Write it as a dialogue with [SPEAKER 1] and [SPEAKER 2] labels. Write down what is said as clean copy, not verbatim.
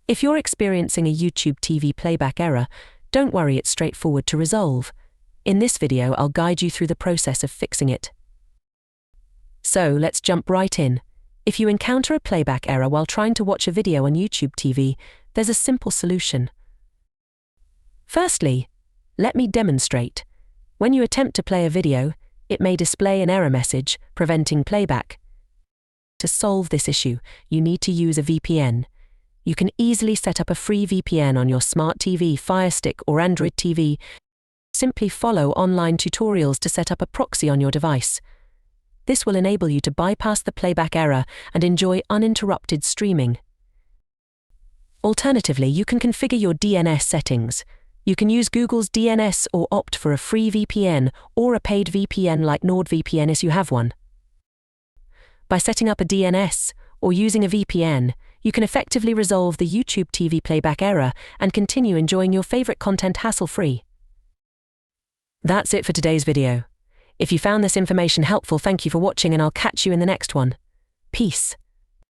[SPEAKER 1] If you're experiencing a YouTube TV playback error, don't worry, it's straightforward to resolve. In this video, I'll guide you through the process of fixing it. So, let's jump right in. If you encounter a playback error while trying to watch a video on YouTube TV, there's a simple solution. Firstly, let me demonstrate. When you attempt to play a video, it may display an error message, preventing playback. To solve this issue, you need to use a VPN. You can easily set up a free VPN on your smart TV, Fire Stick, or Android TV. Simply follow online tutorials to set up a proxy on your device. This will enable you to bypass the playback error and enjoy uninterrupted streaming. Alternatively, you can configure your DNS settings. You can use Google's DNS or opt for a free VPN or a paid VPN like NordVPN if you have one. By setting up a DNS or using a VPN, you can effectively resolve the YouTube TV playback error and continue enjoying your favorite content hassle-free. That's it for today's video. If you found this information helpful, thank you for watching, and I'll catch you in the next one. Peace.